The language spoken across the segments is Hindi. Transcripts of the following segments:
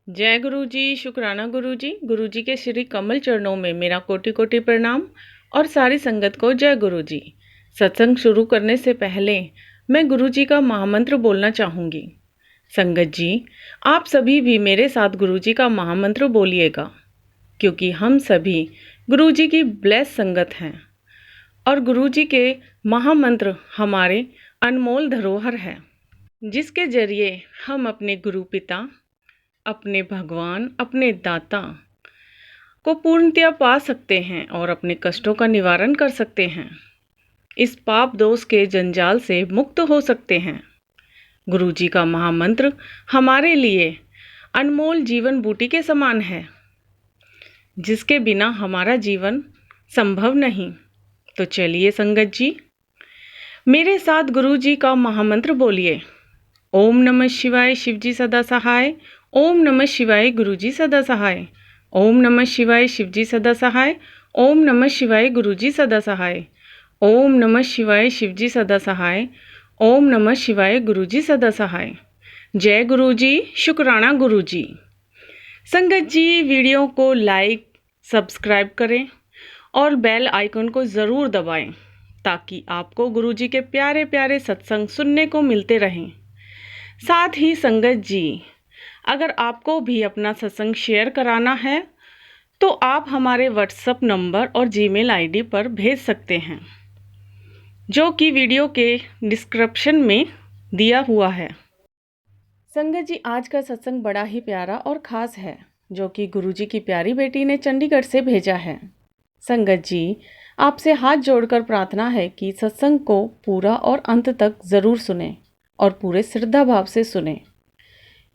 जय गुरु जी, शुक्राना गुरु जी। गुरु जी के श्री कमल चरणों में मेरा कोटि कोटि प्रणाम और सारी संगत को जय गुरु जी। सत्संग शुरू करने से पहले मैं गुरु जी का महामंत्र बोलना चाहूँगी। संगत जी, आप सभी भी मेरे साथ गुरु जी का महामंत्र बोलिएगा, क्योंकि हम सभी गुरु जी की ब्लेस संगत हैं और गुरु जी के महामंत्र हमारे अनमोल धरोहर है, जिसके जरिए हम अपने गुरु पिता, अपने भगवान, अपने दाता को पूर्णतया पा सकते हैं और अपने कष्टों का निवारण कर सकते हैं। इस पाप दोष के जंजाल से मुक्त हो सकते हैं। गुरु जी का महामंत्र हमारे लिए अनमोल जीवन बूटी के समान है, जिसके बिना हमारा जीवन संभव नहीं। तो चलिए संगत जी, मेरे साथ गुरु जी का महामंत्र बोलिए। ओम नमः शिवाय, शिव जी सदा सहाय। ओम नमः शिवाय, गुरु जी सदा सहाय। ओम नमः शिवाय, शिव जी सदा सहाय। ओम नमः शिवाय, गुरु जी सदा सहाय। ओम नमः शिवाय, शिव जी सदा सहाय। ओम नमः शिवाय, गुरु जी सदा सहाय। जय गुरु जी, शुक्राना गुरु जी। संगत जी, वीडियो को लाइक, सब्सक्राइब करें और बेल आइकन को ज़रूर दबाएं, ताकि आपको गुरु जी के प्यारे प्यारे सत्संग सुनने को मिलते रहें। साथ ही संगत जी, अगर आपको भी अपना सत्संग शेयर कराना है तो आप हमारे व्हाट्सएप नंबर और जीमेल आईडी पर भेज सकते हैं, जो कि वीडियो के डिस्क्रिप्शन में दिया हुआ है। संगत जी, आज का सत्संग बड़ा ही प्यारा और ख़ास है, जो कि गुरुजी की प्यारी बेटी ने चंडीगढ़ से भेजा है। संगत जी, आपसे हाथ जोड़कर प्रार्थना है कि सत्संग को पूरा और अंत तक ज़रूर सुने और पूरे श्रद्धा भाव से सुने,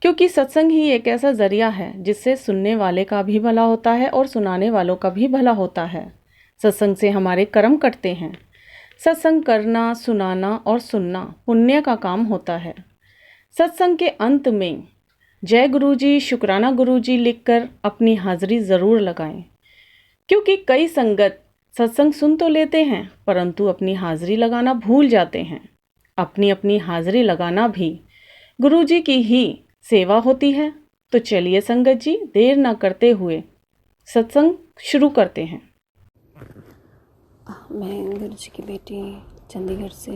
क्योंकि सत्संग ही एक ऐसा ज़रिया है जिससे सुनने वाले का भी भला होता है और सुनाने वालों का भी भला होता है। सत्संग से हमारे कर्म कटते हैं। सत्संग करना, सुनाना और सुनना पुण्य का काम होता है। सत्संग के अंत में जय गुरु जी, शुक्राना गुरु जी लिखकर अपनी हाजिरी ज़रूर लगाएं, क्योंकि कई संगत सत्संग सुन तो लेते हैं परंतु अपनी हाजिरी लगाना भूल जाते हैं। अपनी अपनी हाजिरी लगाना भी गुरु जी की ही सेवा होती है। तो चलिए संगत जी, देर ना करते हुए सत्संग शुरू करते हैं। मैं गुरु जी की बेटी चंडीगढ़ से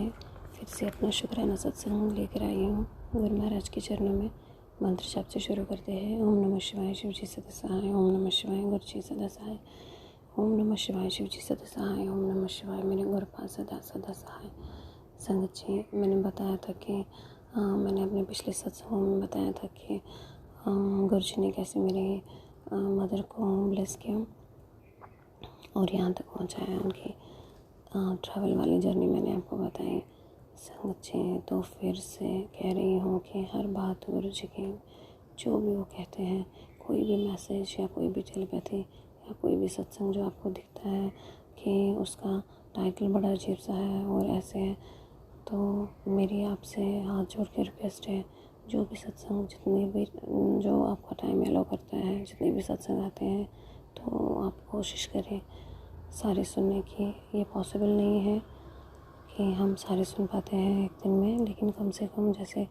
फिर से अपना शुक्राना सत्संग लेकर आई हूँ। गुरु महाराज के चरणों में मंत्र जाप से शुरू करते हैं। ओम नमः शिवाय, शिव जी सदा सहाय। ओम नमः शिवाय, गुरु जी सदा सहाय। ओम नमः शिवाय, शिव जी सदा सहाय। ओम नमः शिवाय, मेरे गुरु पास सदा सदा सहाय। संगत जी, मैंने बताया था कि मैंने अपने पिछले सत्संगों में बताया था कि गुरु जी ने कैसे मेरी मदर को ब्लेस किया और यहाँ तक पहुँचाया। उनकी ट्रैवल वाली जर्नी मैंने आपको बताई। संगत जी, तो फिर से कह रही हूँ कि हर बात गुरु जी की, जो भी वो कहते हैं, कोई भी मैसेज या कोई भी टेलीपैथी या कोई भी सत्संग जो आपको दिखता है कि उसका टाइटल बड़ा अजीब सा है और ऐसे है, तो मेरी आपसे हाथ जोड़ के रिक्वेस्ट है, जो भी सत्संग, जितने भी जो आपका टाइम एलो करता है, जितने भी सत्संग आते हैं, तो आप कोशिश करें सारे सुनने की। ये पॉसिबल नहीं है कि हम सारे सुन पाते हैं एक दिन में, लेकिन कम से कम जैसे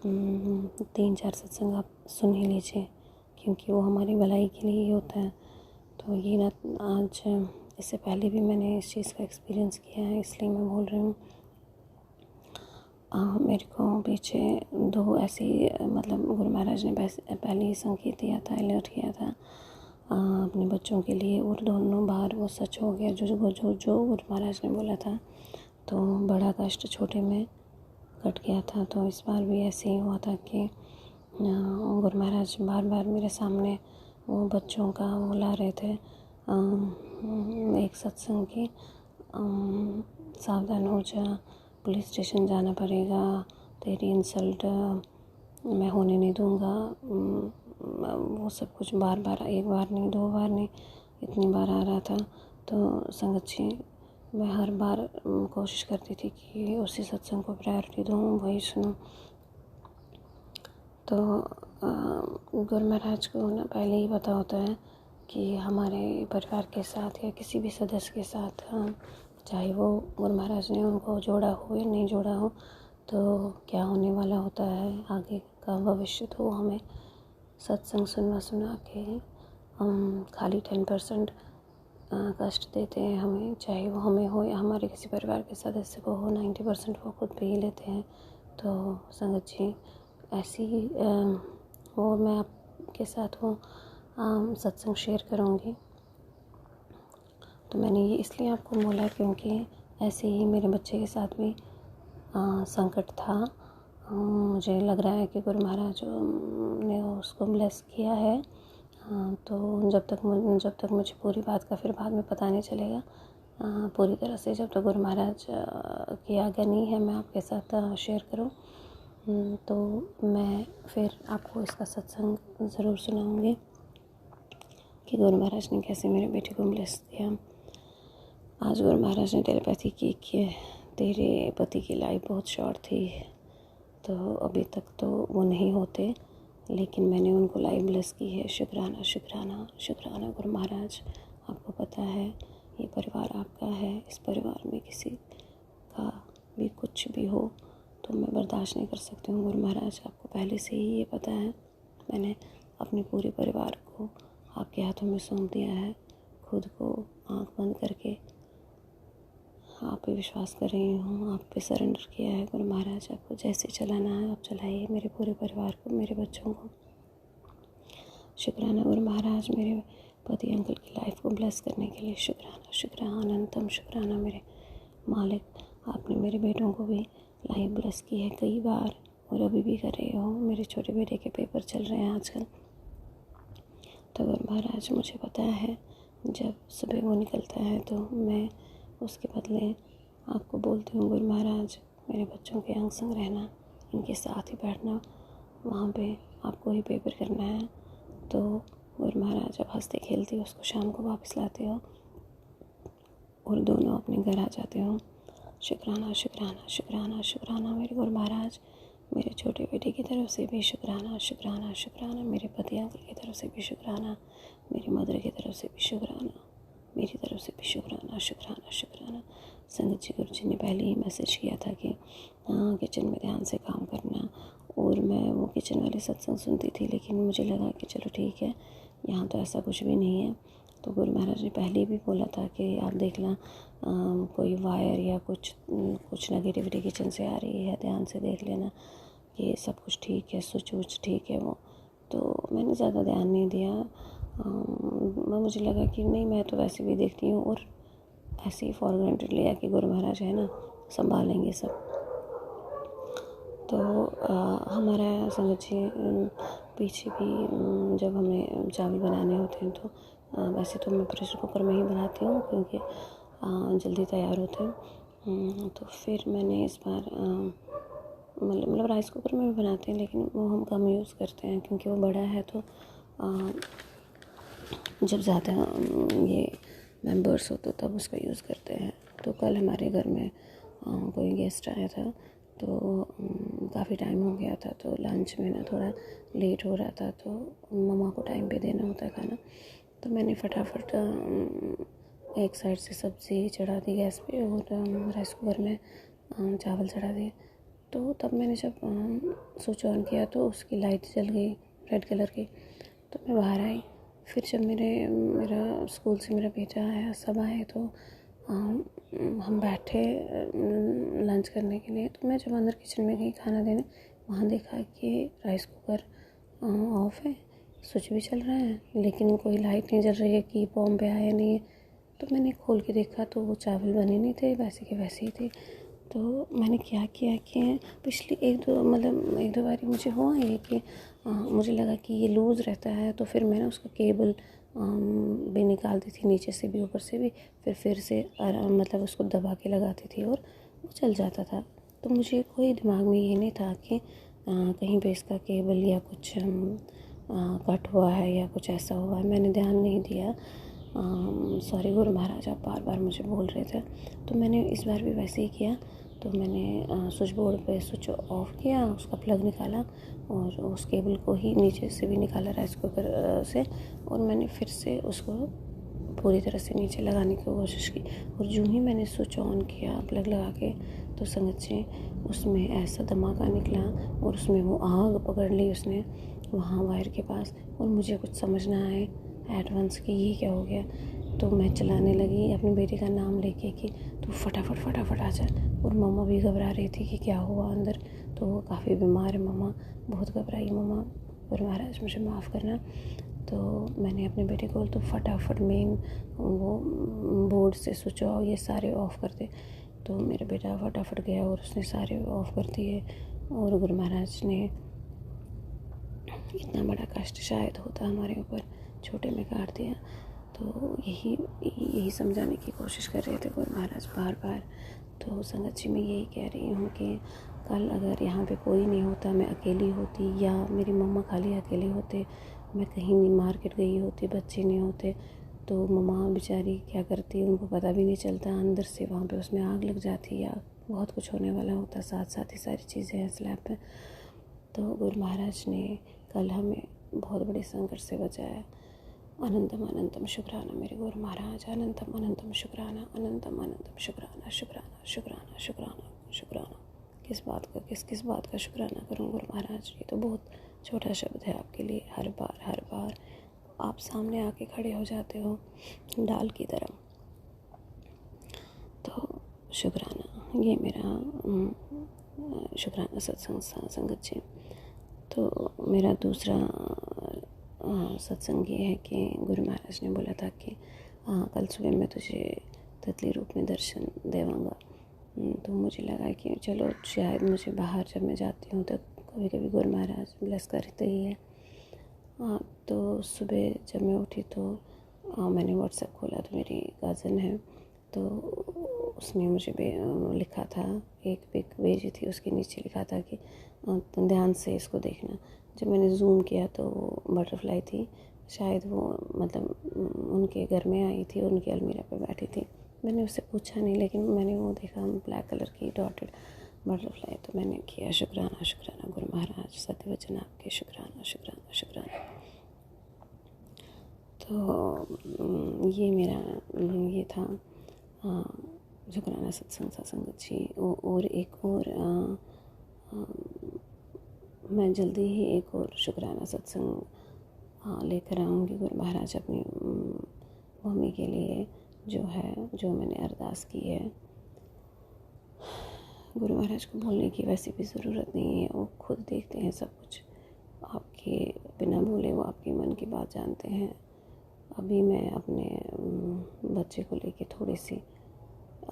3-4 सत्संग आप सुन ही लीजिए, क्योंकि वो हमारी भलाई के लिए ही होता है। तो ये ना, आज इससे पहले भी मैंने इस चीज़ का एक्सपीरियंस किया है, इसलिए मैं बोल रही हूँ। मेरे को पीछे 2 ऐसी मतलब गुरु महाराज ने पहले ही संकेत दिया था, अलर्ट किया था अपने बच्चों के लिए, और दोनों बार वो सच हो गया जो गुरु महाराज ने बोला था। तो बड़ा कष्ट छोटे में कट गया था। तो इस बार भी ऐसे ही हुआ था कि गुरु महाराज बार बार मेरे सामने वो बच्चों का वो ला रहे थे, एक सत्संग की, सावधान हो जा, पुलिस स्टेशन जाना पड़ेगा, तेरी इंसल्ट मैं होने नहीं दूंगा। वो सब कुछ बार बार, एक बार नहीं, 2 बार नहीं, इतनी बार आ रहा था। तो संगत जी, मैं हर बार कोशिश करती थी कि उसी सत्संग को प्रायोरिटी दूँ, वही सुनूं। तो गुरु महाराज को ना पहले ही पता होता है कि हमारे परिवार के साथ या किसी भी सदस्य के साथ, चाहे वो गुरु महाराज ने उनको जोड़ा हो या नहीं जोड़ा हो, तो क्या होने वाला होता है, आगे का भविष्य तो हमें सत्संग सुनवा सुना के हम खाली 10% कष्ट देते हैं हमें, चाहे वो हमें हो या हमारे किसी परिवार के सदस्य को हो, 90% वो खुद पे ही लेते हैं। तो संगत जी ऐसी वो मैं आपके साथ वो सत्संग शेयर करूँगी। तो मैंने ये इसलिए आपको बोला क्योंकि ऐसे ही मेरे बच्चे के साथ भी संकट था। मुझे लग रहा है कि गुरु महाराज ने उसको ब्लेस किया है। तो जब तक मुझे पूरी बात का फिर बाद में पता नहीं चलेगा पूरी तरह से, जब तक गुरु महाराज की आज्ञा नहीं है मैं आपके साथ शेयर करूं, तो मैं फिर आपको इसका सत्संग ज़रूर सुनाऊंगी कि गुरु महाराज ने कैसे मेरे बेटे को ब्लेस किया। आज गुरु महाराज ने टेलीपैथी की कि तेरे पति की लाइफ बहुत शॉर्ट थी, तो अभी तक तो वो नहीं होते, लेकिन मैंने उनको लाइव ब्लेस की है। शुक्राना शुक्राना शुक्राना गुरु महाराज। आपको पता है ये परिवार आपका है, इस परिवार में किसी का भी कुछ भी हो तो मैं बर्दाश्त नहीं कर सकती हूँ गुरु महाराज। आपको पहले से ही ये पता है। मैंने अपने पूरे परिवार को आपके हाथों में सौंप दिया है। खुद को आँख बंद करके आप पे विश्वास कर रही हूँ, आप पे सरेंडर किया है गुरु महाराज। आपको जैसे चलाना है आप चलाइए, मेरे पूरे परिवार को, मेरे बच्चों को। शुक्राना गुरु महाराज, मेरे पति अंकल की लाइफ को ब्लेस करने के लिए शुक्राना शुक्राना अनंतम शुक्राना मेरे मालिक। आपने मेरे बेटों को भी लाइफ ब्लेस की है कई बार और अभी भी कर रहे हो। मेरे छोटे बेटे के पेपर चल रहे हैं आजकल। तो गुरु महाराज मुझे पता है जब सुबह वो निकलता है तो मैं उसके बदले आपको बोलती हूँ गुरु महाराज मेरे बच्चों के अंग संग रहना, इनके साथ ही बैठना, वहाँ पे आपको ही पेपर करना है। तो गुरु महाराज जब हंसते खेलते हो उसको शाम को वापस लाते हो और दोनों अपने घर आ जाते हो। शुक्राना शुक्राना शुक्राना शुक्राना मेरे गुरु महाराज। मेरे छोटे बेटे की तरफ से भी शुक्राना शुक्राना शुक्राना, मेरे पति अंकल की तरफ से भी शुक्राना, मेरी मदर की तरफ से भी शुक्राना, मेरी तरफ से भी शुक्राना शुक्राना शुक्राना। संगत जी गुरु जी ने पहले ही मैसेज किया था कि किचन में ध्यान से काम करना, और मैं वो किचन वाले सत्संग सुनती थी, लेकिन मुझे लगा कि चलो ठीक है, यहाँ तो ऐसा कुछ भी नहीं है। तो गुरु महाराज ने पहले भी बोला था कि आप देखना कोई वायर या कुछ नेगेटिविटी किचन से आ रही है, ध्यान से देख लेना कि सब कुछ ठीक है, स्विच वुच ठीक है वो। तो मैंने ज़्यादा ध्यान नहीं दिया। मुझे लगा कि नहीं, मैं तो वैसे भी देखती हूँ, और ऐसे ही फॉर ग्रांटेड लिया कि गुरु महाराज है ना, संभालेंगे सब। तो हमारा समझ पीछे भी जब हमें चावल बनाने होते हैं तो वैसे तो मैं प्रेशर कुकर में ही बनाती हूँ क्योंकि जल्दी तैयार होते हैं। तो फिर मैंने इस बार मतलब राइस कुकर में भी बनाते हैं, लेकिन वो हम कम यूज़ करते हैं क्योंकि वो बड़ा है। तो जब ज़्यादा ये मेंबर्स हो तो तब उसका यूज़ करते हैं। तो कल हमारे घर में कोई गेस्ट आया था, तो काफ़ी टाइम हो गया था, तो लंच में ना थोड़ा लेट हो रहा था, तो मम्मा को टाइम पे देना होता है खाना। तो मैंने फटाफट एक साइड से सब्ज़ी चढ़ा दी गैस पे और राइस कुकर में चावल चढ़ा दिए। तो तब मैंने जब स्विच ऑन किया तो उसकी लाइट जल गई रेड कलर की। तो मैं बाहर आई। फिर जब मेरा स्कूल से मेरा बेटा आया, सब आए, तो हम बैठे लंच करने के लिए। तो मैं जब अंदर किचन में गई खाना देने, वहाँ देखा कि राइस कुकर ऑफ है, स्विच भी चल रहा है, लेकिन कोई लाइट नहीं जल रही है कि बॉम्ब पे आया नहीं है। तो मैंने खोल के देखा तो वो चावल बने नहीं थे, वैसे के वैसे ही थे। तो मैंने क्या किया कि पिछली एक दो बारी मुझे हुआ ये कि मुझे लगा कि ये लूज़ रहता है, तो फिर मैंने उसका केबल भी निकालती थी, नीचे से भी ऊपर से भी, फिर से मतलब उसको दबा के लगाती थी और वो चल जाता था। तो मुझे कोई दिमाग में ये नहीं था कि कहीं पे इसका केबल या कुछ कट हुआ है या कुछ ऐसा हुआ है। मैंने ध्यान नहीं दिया। सॉरी गुरु महाराज, आप बार बार मुझे बोल रहे थे। तो मैंने इस बार भी वैसे ही किया। तो मैंने स्विच बोर्ड पे स्विच ऑफ किया, उसका प्लग निकाला और उस केबल को ही नीचे से भी निकाला राइस कुकर से, और मैंने फिर से उसको पूरी तरह से नीचे लगाने की कोशिश की। और यूँ ही मैंने स्विच ऑन किया प्लग लगा के, तो संगत से उसमें ऐसा धमाका निकला और उसमें वो आग पकड़ ली उसने। वहाँ वायर के पास, और मुझे कुछ समझ ना आए एट वंस कि ये क्या हो गया। तो मैं चिल्लाने लगी अपनी बेटी का नाम लेके कि तू फटाफट फटाफट आ जा। और मम्मा भी घबरा रही थी कि क्या हुआ अंदर, तो वो काफ़ी बीमार है मम्मा, बहुत घबराई मम्मा, और महाराज मुझे माफ़ करना। तो मैंने अपने बेटे को तो फटाफट मेन वो बोर्ड से स्विच ऑफ ये सारे ऑफ़ कर दे। तो मेरा बेटा फटाफट गया और उसने सारे ऑफ़ कर दिए, और गुरु महाराज ने इतना बड़ा कष्ट शायद होता हमारे ऊपर छोटे में काट दिया। तो यही समझाने की कोशिश कर रहे थे गुरु महाराज बार बार। तो संगत जी मैं यही कह रही हूँ कि कल अगर यहाँ पे कोई नहीं होता, मैं अकेली होती या मेरी मम्मा खाली अकेले होते, मैं कहीं नहीं मार्केट गई होती, बच्चे नहीं होते, तो मम्मा बेचारी क्या करती उनको पता भी नहीं चलता, अंदर से वहाँ पे उसमें आग लग जाती या बहुत कुछ होने वाला होता। साथ साथ ही सारी चीज़ें हैं स्लैब पे। तो गुरु महाराज ने कल हमें बहुत बड़े संकट से बचाया। अनंतम अनंतम शुक्राना मेरे गुरु महाराज, अनंतम अनंतम शुक्राना, अनंतम अनंतम शुक्राना, शुक्राना शुक्राना शुक्राना शुक्राना। किस बात का शुक्राना करूं गुरु महाराज, ये तो बहुत छोटा शब्द है आपके लिए। हर बार आप सामने आके खड़े हो जाते हो डाल की तरह। तो शुक्राना, ये मेरा शुक्राना सत्संग संगत जी। तो मेरा दूसरा सत्संग ये है कि गुरु महाराज ने बोला था कि कल सुबह मैं तुझे तत्ली रूप में दर्शन देवांगा। तो मुझे लगा कि चलो शायद मुझे बाहर जब मैं जाती हूँ तो कभी कभी गुरु महाराज ब्लेस करते ही है। तो सुबह जब मैं उठी तो मैंने व्हाट्सएप खोला तो मेरी कज़न है, तो उसने मुझे लिखा था, एक पिक भेजी थी, उसके नीचे लिखा था कि ध्यान से इसको देखना। जब मैंने जूम किया तो वो बटरफ्लाई थी, शायद वो मतलब उनके घर में आई थी, उनकी अलमीरा पे बैठी थी। मैंने उससे पूछा नहीं, लेकिन मैंने वो देखा ब्लैक कलर की डॉटेड बटरफ्लाई। तो मैंने किया शुक्राना शुक्राना गुरु महाराज, सत्य वचन आपके, शुक्राना शुक्राना शुक्राना। तो ये मेरा ये था शुक्राना सत्संग संगत जी। और एक और मैं जल्दी ही एक और शुक्राना सत्संग लेकर आऊँगी गुरु महाराज अपनी मम्मी के लिए, जो मैंने अरदास की है। गुरु महाराज को बोलने की वैसे भी ज़रूरत नहीं है, वो खुद देखते हैं सब कुछ, आपके बिना बोले वो आपके मन की बात जानते हैं। अभी मैं अपने बच्चे को लेके थोड़ी सी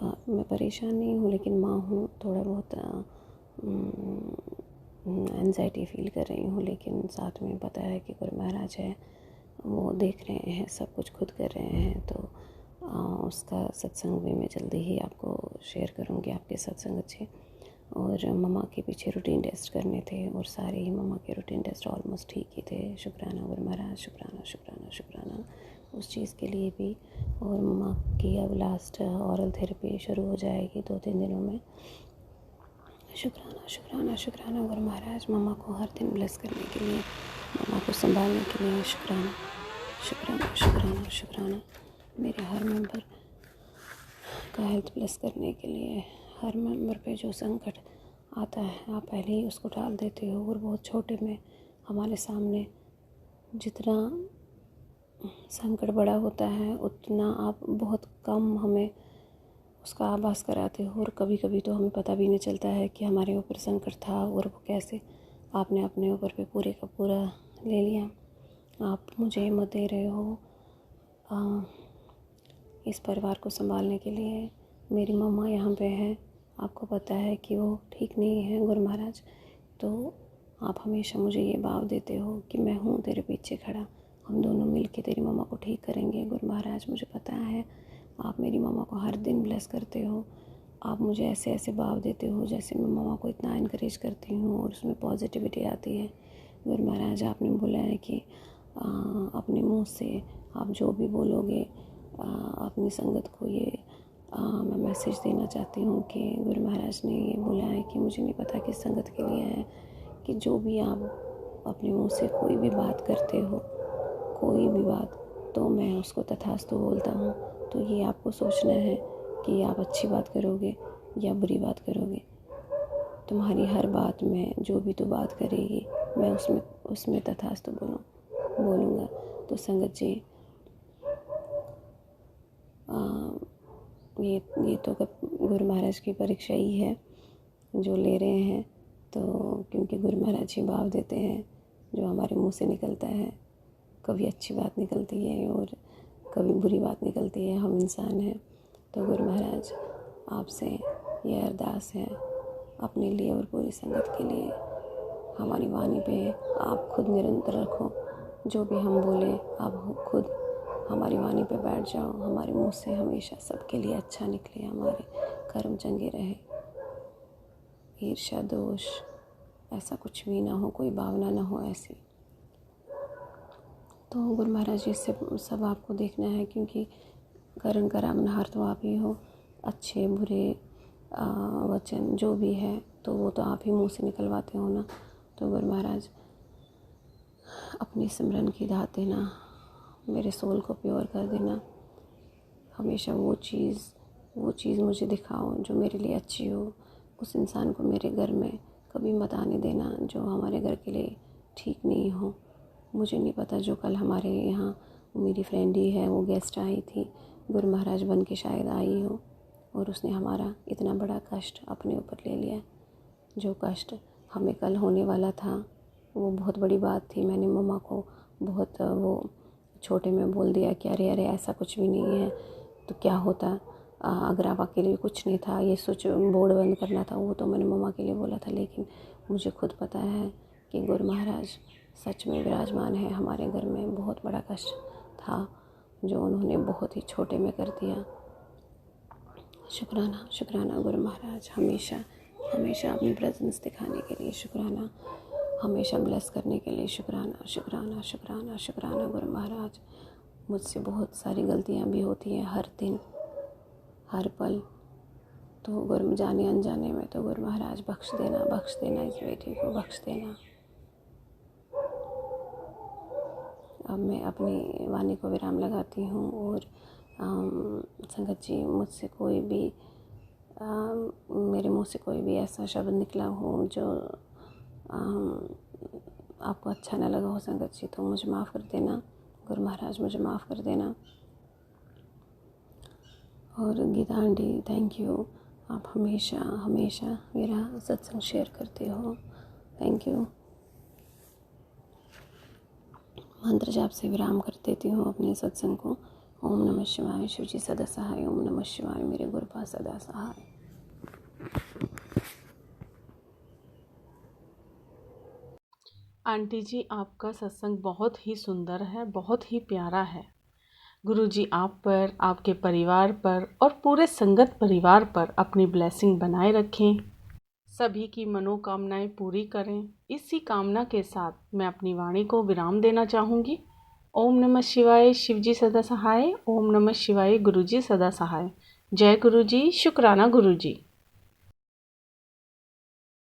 मैं परेशान नहीं हूँ, लेकिन माँ हूँ, थोड़ा बहुत एंजाइटी फील कर रही हूँ, लेकिन साथ में पता है कि गुरु महाराज है, वो देख रहे हैं, सब कुछ खुद कर रहे हैं। तो उसका सत्संग भी मैं जल्दी ही आपको शेयर करूँगी आपके सत्संग अच्छे। और मम्मा के पीछे रूटीन टेस्ट करने थे, और सारे ही मम्मा के रूटीन टेस्ट ऑलमोस्ट ठीक ही थे। शुक्राना गुरु महाराज, शुक्राना शुक्राना शुक्राना उस चीज़ के लिए भी। और मम्मा की अब लास्ट ऑरल थेरेपी शुरू हो जाएगी 2-3 दिनों में। शुक्राना शुक्राना शुक्राना गुरु महाराज, मम्मा को हर दिन ब्लेस करने के लिए, मम्मा को संभालने के लिए शुक्राना शुक्राना शुक्राना शुक्राना। मेरे हर मेंबर का हेल्थ ब्लेस करने के लिए, हर मेंबर पे जो संकट आता है आप पहले ही उसको टाल देते हो, और बहुत छोटे में हमारे सामने जितना संकट बड़ा होता है उतना आप बहुत कम हमें उसका आभास कराते हो। और कभी कभी तो हमें पता भी नहीं चलता है कि हमारे ऊपर संकट था, और वो कैसे आपने अपने ऊपर पे पूरे का पूरा ले लिया। आप मुझे हिम्मत दे रहे हो इस परिवार को संभालने के लिए। मेरी मम्मा यहाँ पे है, आपको पता है कि वो ठीक नहीं है गुरु महाराज, तो आप हमेशा मुझे ये भाव देते हो कि मैं हूँ तेरे पीछे खड़ा, हम दोनों मिलके तेरी मम्मा को ठीक करेंगे। गुरु महाराज मुझे पता है आप मेरी मम्मा को हर दिन ब्लेस करते हो, आप मुझे ऐसे ऐसे भाव देते हो जैसे मैं मम्मा को इतना इनकरेज करती हूँ और उसमें पॉजिटिविटी आती है। गुरु महाराज आपने बोला है कि अपने मुंह से आप जो भी बोलोगे अपनी संगत को, ये मैं मैसेज देना चाहती हूँ कि गुरु महाराज ने ये बोला है कि मुझे नहीं पता किस संगत के लिए है, कि जो भी आप अपने मुंह से कोई भी बात करते हो, कोई भी बात, तो मैं उसको तथास्तु बोलता हूँ। तो ये आपको सोचना है कि आप अच्छी बात करोगे या बुरी बात करोगे। तुम्हारी हर बात में जो भी तू बात करेगी मैं उसमें तथास्तु बोलूँगा। तो संगत जी, ये तो गुरु महाराज की परीक्षा ही है जो ले रहे हैं। तो क्योंकि गुरु महाराज ही भाव देते हैं, जो हमारे मुंह से निकलता है, कभी अच्छी बात निकलती है और कभी बुरी बात निकलती है, हम इंसान हैं। तो गुरु महाराज आपसे यह अरदास है अपने लिए और पूरी संगत के लिए, हमारी वाणी पे आप खुद निरंतर रखो। जो भी हम बोले आप खुद हमारी वाणी पे बैठ जाओ, हमारे मुंह से हमेशा सबके लिए अच्छा निकले, हमारे कर्म चंगे रहे, ईर्ष्या दोष ऐसा कुछ भी ना हो, कोई भावना ना हो ऐसी। तो गुरु महाराज जी से सब आपको देखना है, क्योंकि करण करावनहार तो आप ही हो। अच्छे बुरे वचन जो भी है तो वो तो आप ही मुंह से निकलवाते हो ना। तो गुरु महाराज अपनी सिमरन की दात देना, मेरे सोल को प्योर कर देना। हमेशा वो चीज़ मुझे दिखाओ जो मेरे लिए अच्छी हो। उस इंसान को मेरे घर में कभी मत आने देना जो हमारे घर के लिए ठीक नहीं हो। मुझे नहीं पता, जो कल हमारे यहाँ मेरी फ्रेंड ही है, वो गेस्ट आई थी, गुरु महाराज बन के शायद आई हो, और उसने हमारा इतना बड़ा कष्ट अपने ऊपर ले लिया। जो कष्ट हमें कल होने वाला था वो बहुत बड़ी बात थी। मैंने मम्मा को बहुत वो छोटे में बोल दिया कि अरे ऐसा कुछ भी नहीं है, तो क्या होता अगर आप अकेले कुछ नहीं था, ये स्विच बोर्ड बंद करना था, वो तो मैंने मम्मा के लिए बोला था। लेकिन मुझे खुद पता है कि गुरु महाराज सच में विराजमान है हमारे घर में। बहुत बड़ा कष्ट था जो उन्होंने बहुत ही छोटे में कर दिया। शुक्राना शुक्राना गुरु महाराज, हमेशा हमेशा अपनी प्रेजेंस दिखाने के लिए शुक्राना, हमेशा ब्लेस करने के लिए शुक्राना शुक्राना शुक्राना शुक्राना गुरु महाराज। मुझसे बहुत सारी गलतियाँ भी होती हैं हर दिन हर पल, तो गुरु जाने अनजाने में, तो गुरु महाराज बख्श देना इस बेटी को, बख्श देना। अब मैं अपनी वाणी को विराम लगाती हूँ। और संगत जी, मुझसे कोई भी मेरे मुंह से कोई भी ऐसा शब्द निकला हो जो आपको अच्छा ना लगा हो संगत जी, तो मुझे माफ़ कर देना। गुरु महाराज मुझे माफ़ कर देना। और गीता आंटी, थैंक यू, आप हमेशा हमेशा मेरा सत्संग शेयर करते हो, थैंक यू। मंत्र जाप से विराम कर देती हूँ अपने सत्संग को। ओम नमः शिवाय, शिव जी सदा सहाय। ओम नमः शिवाय, मेरे गुरुपाद सदा सहाय। आंटी जी, आपका सत्संग बहुत ही सुंदर है, बहुत ही प्यारा है। गुरुजी आप पर, आपके परिवार पर और पूरे संगत परिवार पर अपनी ब्लेसिंग बनाए रखें, सभी की मनोकामनाएं पूरी करें। इसी कामना के साथ मैं अपनी वाणी को विराम देना चाहूँगी। ओम नमः शिवाय, शिवजी सदा सहाय। ओम नमः शिवाय, गुरुजी सदा सहाय। जय गुरुजी, शुक्राना गुरुजी।